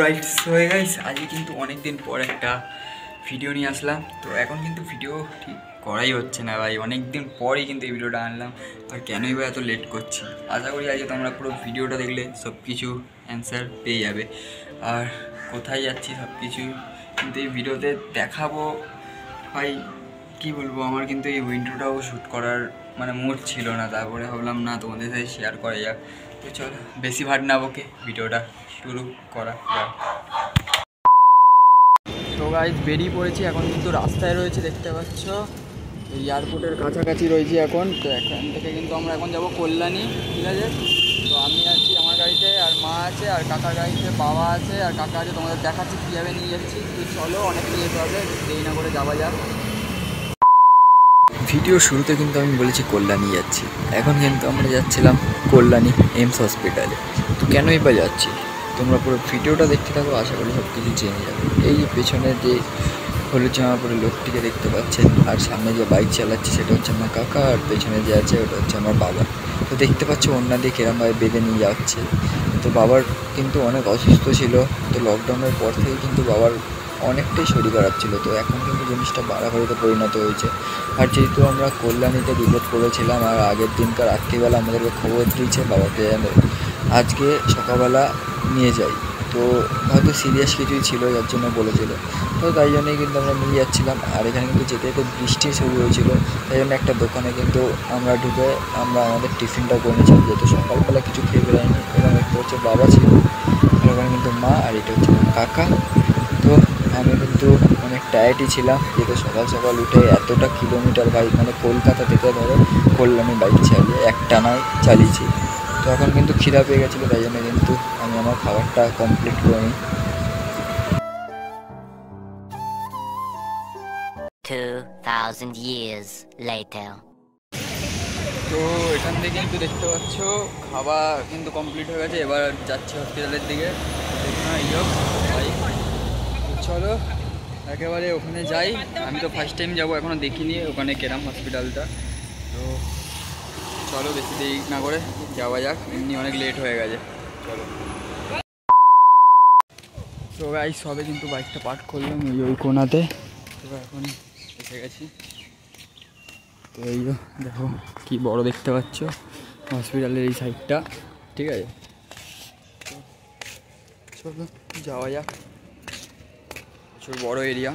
Right হয়ে guys, আজকে কিন্তু অনেক দিন পর একটা ভিডিও নিয়ে আসলাম। তো এখন কিন্তু ভিডিও ঠিক করাই হচ্ছে না ভাই, অনেক দিন পরই কিন্তু এই ভিডিওটা আনলাম। আর কেনই বা এত লেট করছি, আশা করি আজকে তোমরা পুরো ভিডিওটা দেখলে সব কিছু অ্যান্সার পেয়ে যাবে। আর কোথায় যাচ্ছি সব কিছু কিন্তু এই ভিডিওতে দেখাবো। ভাই কী বলবো, আমার কিন্তু এই উইন্ডোটাও শ্যুট করার মানে মুড ছিল না, তারপরে ভাবলাম না তোমাদের সাথে শেয়ার করা যাক। তো চলো বেশি ভাট না বকে ভিডিওটা শুরু করা যাক। তো গাইজ বেরিয়ে পড়েছি, এখন কিন্তু রাস্তায় রয়েছে, দেখতে পাচ্ছ এয়ারপোর্টের কাছাকাছি রয়েছি এখন। তো এখান থেকে কিন্তু আমরা এখন যাব কল্যাণী, ঠিক আছে? তো আমি আছি আমার গাড়িতে, আর মা আছে, আর কাকার গাড়িতে বাবা আছে, আর কাকা আছে। তোমাদের দেখাচ্ছি কীভাবে নিয়ে যাচ্ছি। তো চলো, অনেকটা যেতে হবে, দেরি না করে যাওয়া যাক। ভিডিও শুরুতে কিন্তু আমি বলেছি কল্যাণী যাচ্ছি, এখন কিন্তু আমরা যাচ্ছিলাম কল্যাণী এইমস হসপিটালে। তো কেনই বা যাচ্ছি, তোমরা পুরো ভিডিওটা দেখতে থাকো, আশা করি সব কিছু জেনে যাবে। এই যে পেছনে যে হলুদ জামা পরে লোকটিকে দেখতে পাচ্ছেন, আর সামনে যে বাইক চালাচ্ছে সেটা হচ্ছে আমার কাকা, আর পেছনে যে আছে ওটা হচ্ছে আমার বাবা। তো দেখতে পাচ্ছ ওনার দিয়ে কিরমভাবে বেঁধে নিয়ে যাচ্ছে। তো বাবার কিন্তু অনেক অসুস্থ ছিল, তো লকডাউনের পর থেকে কিন্তু বাবার অনেকটাই শরীর খারাপ ছিল। তো এখন কিন্তু জিনিসটা বাড়াবাড়িতে পরিণত হয়েছে। আর যেহেতু আমরা কল্যাণীতে বিপদ পড়েছিলাম, আর আগের দিনকার রাত্রিবেলা আমাদেরকে খবর দিয়েছে বাবাকে আজকে সকালবেলা নিয়ে যাই। তো হয়তো সিরিয়াস কিছুই ছিল, যার জন্য বলেছিল। তো তাই জন্যই কিন্তু আমরা নিয়ে যাচ্ছিলাম। আর এখানে কিন্তু যেতে যেতে বৃষ্টি শুরু হয়েছিল, তাই জন্য একটা দোকানে কিন্তু আমরা ঢুকে আমরা আমাদের টিফিনটা করে নিয়েছিলাম, যেহেতু সকালবেলা কিছু খেয়ে বেরোয়নি। এবং একটা হচ্ছে বাবা ছিল, আর ওখানে কিন্তু মা, আর এটা হচ্ছে আমার কাকা। তো আমি কিন্তু অনেক টায়ার্ডই ছিলাম, যেহেতু সকাল সকাল উঠে এতটা কিলোমিটার বাইক, মানে কলকাতা থেকে ধরো কল্যাণী বাইক চালিয়ে একটানায় চালিয়েছি। তো এখন কিন্তু খিদা পেয়ে গেছিলো, তাই জন্য কিন্তু আমি আমার খাবারটা কমপ্লিট করে নিই। 2000 years later. তো এখান থেকে কিন্তু দেখতে পাচ্ছ খাবার কিন্তু কমপ্লিট হয়ে গেছে, এবার যাচ্ছি হসপিটালের দিকে। চলো একেবারে ওখানে যাই। আমি তো ফার্স্ট টাইম যাবো, এখনও দেখিনি ওখানে কেরাম হসপিটালটা। তো চলো বেশি দেরি না করে যাওয়া যাক, এমনি অনেক লেট হয়ে গেছে। চলো। তো গাইস সবে কিন্তু বাইকটা পার্ক করলাম ওই কোনাতে। তো এখন এসে গেছি। তো এই দেখো কি বড় দেখতে পাচ্ছ হসপিটালের এই সাইডটা, ঠিক আছে? চলো যাওয়া যাক, প্রচুর বড় এরিয়া।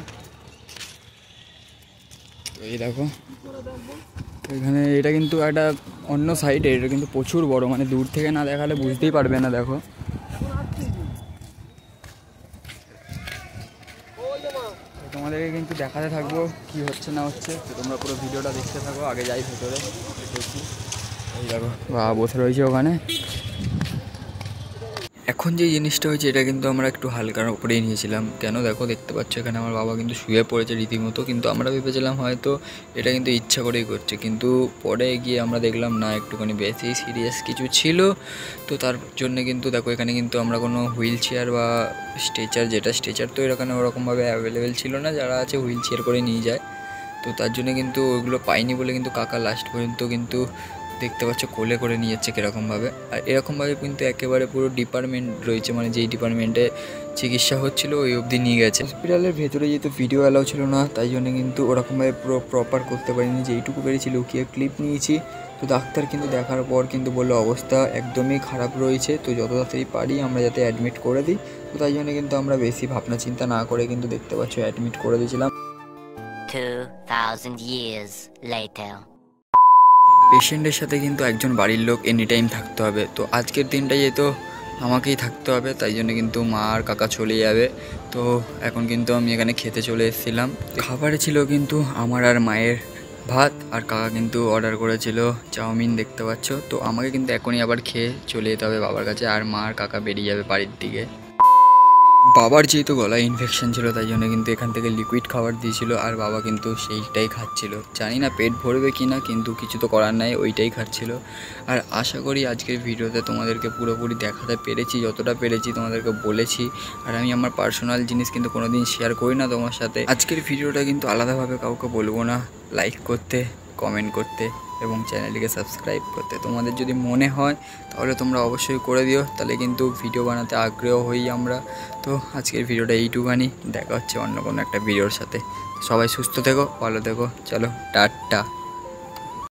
এই দেখো এখানে, এটা কিন্তু একটা অন্য সাইডে, এটা কিন্তু প্রচুর বড়, মানে দূর থেকে না দেখালে বুঝতেই পারবে না। দেখো তোমাদেরকে কিন্তু দেখাতে থাকবো কি হচ্ছে না হচ্ছে। তো তোমরা পুরো ভিডিওটা দেখতে থাকো, আগে যাই ভেতরে দেখি। এই দেখো বাবা বসে রয়েছে ওখানে। এখন যে জিনিসটা হয়েছে এটা কিন্তু আমরা একটু হালকার উপরেই নিয়েছিলাম। কেন দেখো, দেখতে পাচ্ছ এখানে আমার বাবা কিন্তু শুয়ে পড়েছে রীতিমতো, কিন্তু আমরা ভেবেছিলাম হয়তো এটা কিন্তু ইচ্ছা করেই করছে, কিন্তু পরে গিয়ে আমরা দেখলাম না, একটুখানি বেশি সিরিয়াস কিছু ছিল। তো তার জন্য কিন্তু দেখো এখানে কিন্তু আমরা কোনো হুইল চেয়ার বা স্ট্রেচার, যেটা স্ট্রেচার তো এখানে ওরকমভাবে অ্যাভেলেবেল ছিল না, যারা আছে হুইল চেয়ার করে নিয়ে যায়। তো তার জন্য কিন্তু ওইগুলো পাইনি বলে কিন্তু কাকা লাস্ট পর্যন্ত কিন্তু দেখতে পাচ্ছ কোলে করে নিয়ে যাচ্ছে কীরকমভাবে। আর এরকমভাবে কিন্তু একেবারে পুরো ডিপার্টমেন্ট রয়েছে, মানে যেই ডিপার্টমেন্টে চিকিৎসা হচ্ছিলো ওই অবধি নিয়ে গেছে। হসপিটালের ভেতরে যেহেতু ভিডিও অ্যালাউ ছিল না, তাই জন্য কিন্তু ওরকমভাবে পুরো প্রপার করতে পারিনি, যেইটুকু পেরেছি লুকিয়ে ক্লিপ নিয়েছি। তো ডাক্তার কিন্তু দেখার পর কিন্তু বললো অবস্থা একদমই খারাপ রয়েছে, তো যত তাড়াতাড়ি পারি আমরা যাতে অ্যাডমিট করে দিই। তো তাই জন্য কিন্তু আমরা বেশি ভাবনা চিন্তা না করে কিন্তু দেখতে পাচ্ছ অ্যাডমিট করে দিয়েছিলাম। 2000 years later. পেশেন্টের সাথে কিন্তু একজন বাড়ির লোক এনি টাইম থাকতে হবে। তো আজকের দিনটা যেহেতু আমাকেই থাকতে হবে, তাই জন্য কিন্তু মা আর কাকা চলে যাবে। তো এখন কিন্তু আমি এখানে খেতে চলে এসেছিলাম। খাবারে ছিল কিন্তু আমার আর মায়ের ভাত, আর কাকা কিন্তু অর্ডার করেছিল চাউমিন, দেখতে পাচ্ছ। তো আমাকে কিন্তু এখনই আবার খেয়ে চলে যেতে হবে বাবার কাছে, আর মা আর কাকা বেরিয়ে যাবে বাড়ির দিকে। বাবার যেহেতু গলায় ইনফেকশন ছিল, তাই জন্য কিন্তু এখান থেকে লিকুইড খাবার দিয়েছিল, আর বাবা কিন্তু সেইটাই খাচ্ছিল। জানি না পেট ভরবে কি না, কিন্তু কিছু তো করার নাই, ওইটাই খাচ্ছিল। আর আশা করি আজকের ভিডিওতে তোমাদেরকে পুরোপুরি দেখাতে পেরেছি, যতটা পেরেছি তোমাদেরকে বলেছি। আর আমি আমার পার্সোনাল জিনিস কিন্তু কোনোদিন শেয়ার করি না তোমার সাথে। আজকের ভিডিওটা কিন্তু আলাদাভাবে কাউকে বলবো না লাইক করতে, কমেন্ট করতে, এবং চ্যানেলটিকে সাবস্ক্রাইব করতে। তোমাদের যদি মনে হয় তাহলে তোমরা অবশ্যই করে দিও, তাহলে কিন্তু ভিডিও বানাতে আগ্রহ হই আমরা। তো আজকের ভিডিওটা এইটুখানি, দেখা হচ্ছে অন্য কোনো একটা ভিডিওর সাথে। সবাই সুস্থ থেকো, ভালো থেকো, চলো টাটা।